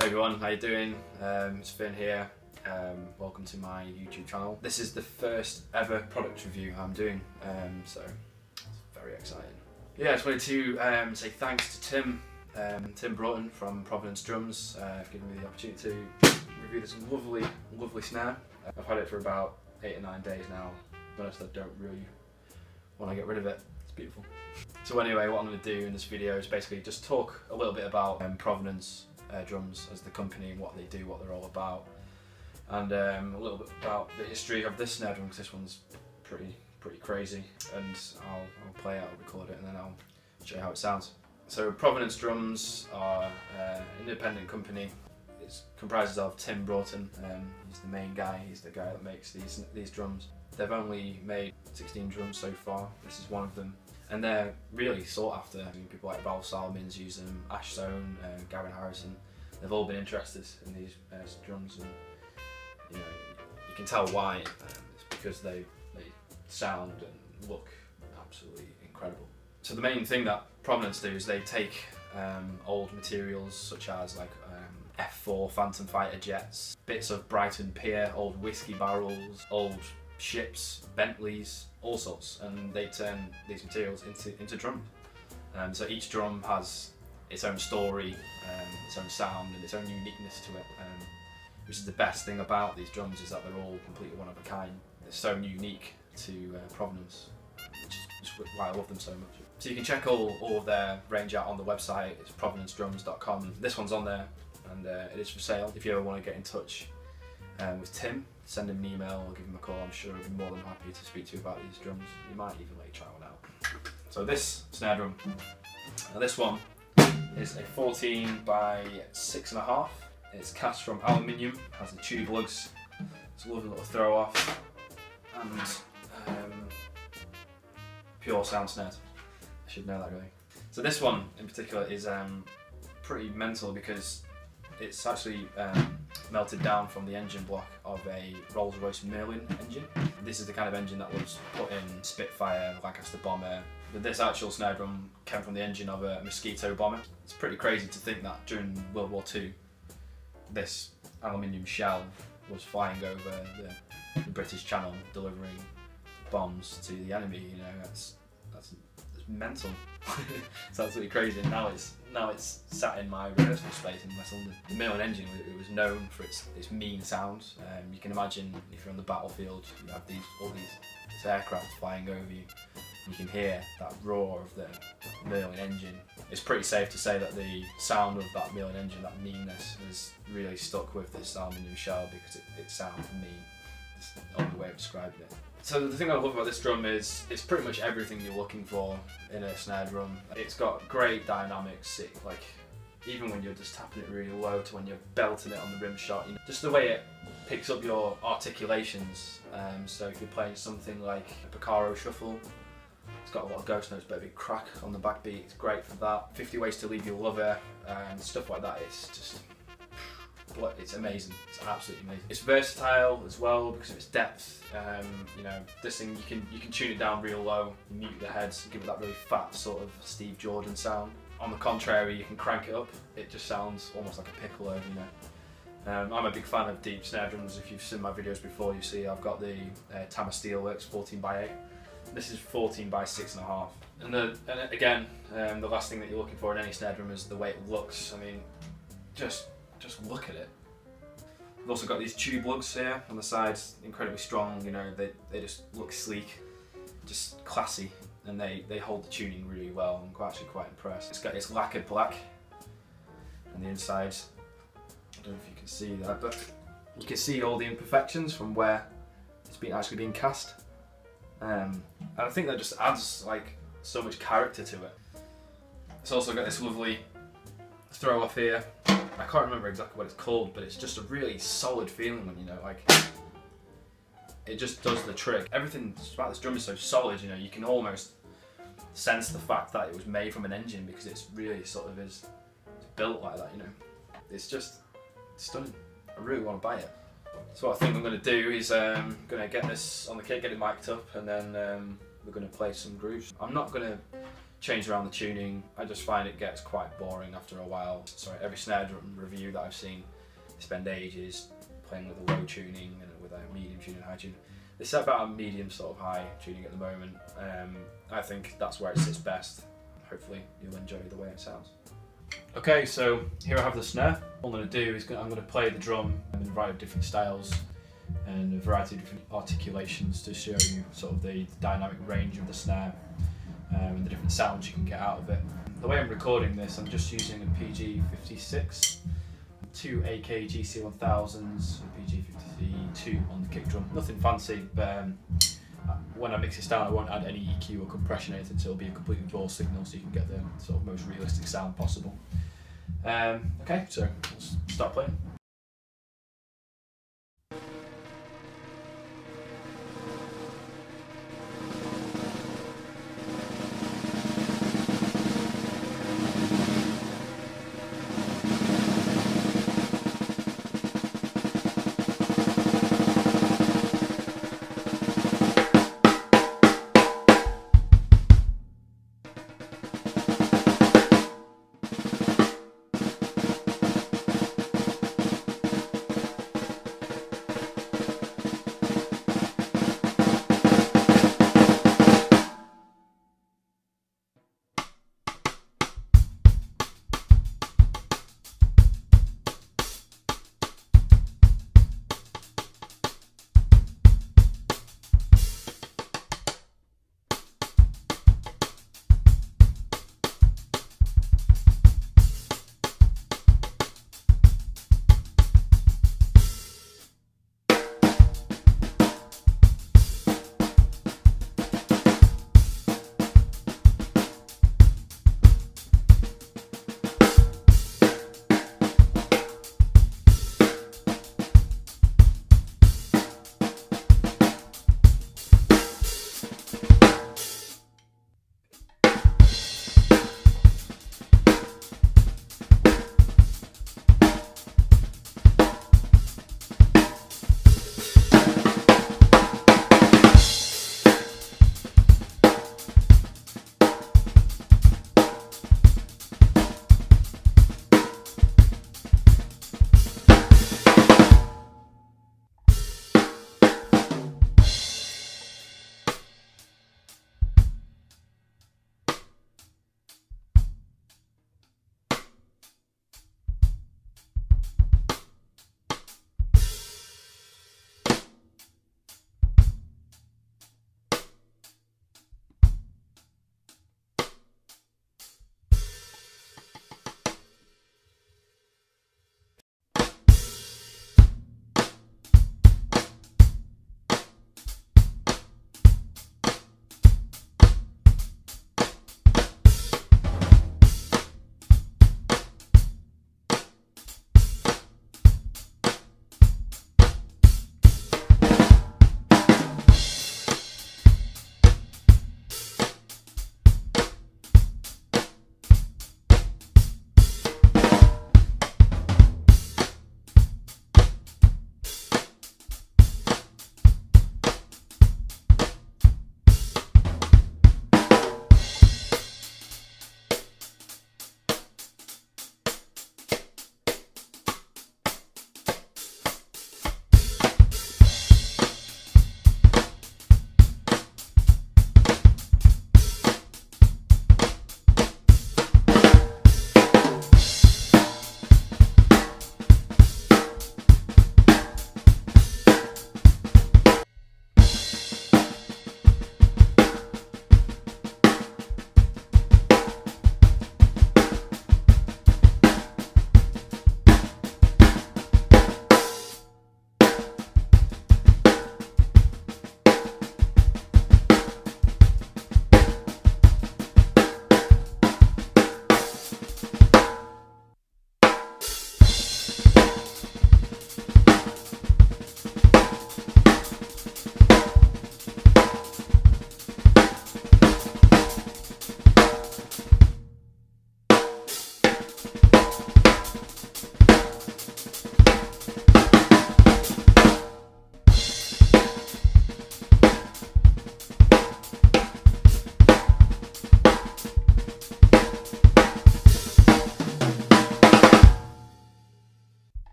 Hey everyone, how you doing? It's Finn here. Welcome to my YouTube channel. This is the first ever product review I'm doing, so it's very exciting. Yeah, I just wanted to say thanks to Tim Broughton from Provenance Drums for giving me the opportunity to review this lovely snare. I've had it for about 8 or 9 days now. To be honest, I don't really want to get rid of it. It's beautiful. So anyway, what I'm going to do in this video is basically just talk a little bit about Provenance Drums as the company and what they do, what they're all about, and a little bit about the history of this snare drum, because this one's pretty crazy. And I'll play it, I'll record it, and then I'll show you how it sounds. So Provenance Drums are an independent company. It comprises of Tim Broughton. He's the main guy. He's the guy that makes these drums. They've only made 16 drums so far. This is one of them. And they're really sought after. I mean, people like Aluminium use them, Ash Stone, Gavin Harrison. They've all been interested in these drums, and you know, you can tell why. It's because they sound and look absolutely incredible. So the main thing that Provenance do is they take old materials such as like F4 Phantom Fighter jets, bits of Brighton Pier, old whiskey barrels, old ships, Bentleys, all sorts, and they turn these materials into drums. So each drum has its own story, its own sound, and its own uniqueness to it, which is the best thing about these drums, is that they're all completely one of a kind. They're so unique to Provenance, which is why I love them so much. So you can check all of their range out on the website. It's provenancedrums.com. This one's on there, and it is for sale. If you ever want to get in touch with Tim, send him an email or give him a call. I'm sure he'll be more than happy to speak to you about these drums. You might even let you try one out. So this snare drum, this one is a 14 by 6.5. It's cast from aluminium, has the tube lugs. It's a lovely little throw off, and pure sound snares. I should know that really. So this one in particular is pretty mental, because it's actually melted down from the engine block of a Rolls Royce Merlin engine. This is the kind of engine that was put in Spitfire, Lancaster bomber. But this actual snare drum came from the engine of a Mosquito bomber. It's pretty crazy to think that during World War II, this aluminium shell was flying over the British Channel, delivering bombs to the enemy. You know, that's mental. It's absolutely crazy. And now it's sat in my rehearsal space in West London. The Merlin engine, it was known for its mean sound. You can imagine if you're on the battlefield, you have all these aircraft flying over you. You can hear that roar of the Merlin engine. It's pretty safe to say that the sound of that Merlin engine, that meanness, has really stuck with this aluminium shell, because it sounds mean. It's the only way of describing it. So the thing I love about this drum is it's pretty much everything you're looking for in a snare drum. It's got great dynamics, like even when you're just tapping it really low to when you're belting it on the rim shot, you know, just the way it picks up your articulations. So if you're playing something like a Picaro shuffle, it's got a lot of ghost notes but a big crack on the backbeat. It's great for that. 50 Ways to Leave Your Lover and stuff like that. It's just, it's amazing. It's absolutely amazing. It's versatile as well because of its depth. You know, this thing you can tune it down real low, mute the heads, give it that really fat sort of Steve Jordan sound. On the contrary, you can crank it up. It just sounds almost like a piccolo, you know. I'm a big fan of deep snare drums. If you've seen my videos before, you see I've got the Tama Steelworks 14 by 8. This is 14 by 6.5. And again, the last thing that you're looking for in any snare drum is the way it looks. I mean, just look at it. We've also got these tube lugs here on the sides, incredibly strong. You know, they just look sleek, just classy, and they hold the tuning really well. I'm actually quite impressed. It's lacquered black on the inside. I don't know if you can see that, but you can see all the imperfections from where it's actually been cast. And I think that just adds like so much character to it. It's also got this lovely throw off here. I can't remember exactly what it's called, but it's just a really solid feeling when, you know, like, it just does the trick. Everything about this drum is so solid, you know, you can almost sense the fact that it was made from an engine, because it's really sort of is built like that, you know. It's just stunning. I really want to buy it. So what I think I'm going to do is going to get this on the kit, get it mic'd up, and then we're going to play some grooves. I'm not going to changed around the tuning. I just find it gets quite boring after a while. Sorry, every snare drum review that I've seen, they spend ages playing with a low tuning and with a medium tuning, high tuning. They set about a medium sort of high tuning at the moment. I think that's where it sits best. Hopefully you'll enjoy the way it sounds. Okay, so here I have the snare. What I'm going to do is I'm going to play the drum in a variety of different styles and a variety of different articulations to show you sort of the dynamic range of the snare and the different sounds you can get out of it. The way I'm recording this, I'm just using a PG56, two AK GC1000s, a PG52 on the kick drum. Nothing fancy, but when I mix this down I won't add any EQ or compression or anything, so it'll be a completely raw signal so you can get the sort of most realistic sound possible. Okay, so let's start playing.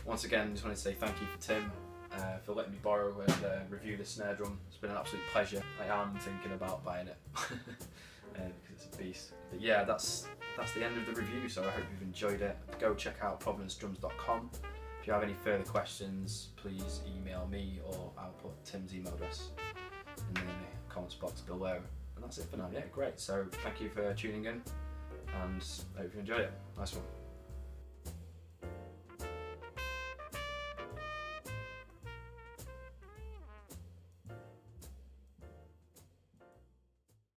once again, just wanted to say thank you for Tim for letting me borrow and review the snare drum. It's been an absolute pleasure. I am thinking about buying it because it's a beast. But yeah, that's the end of the review, so I hope you've enjoyed it. Go check out provenancedrums.com. If you have any further questions, please email me, or I'll put Tim's email address in the comments box below. And that's it for now. Yeah, great. So thank you for tuning in, and I hope you enjoyed it. Nice one.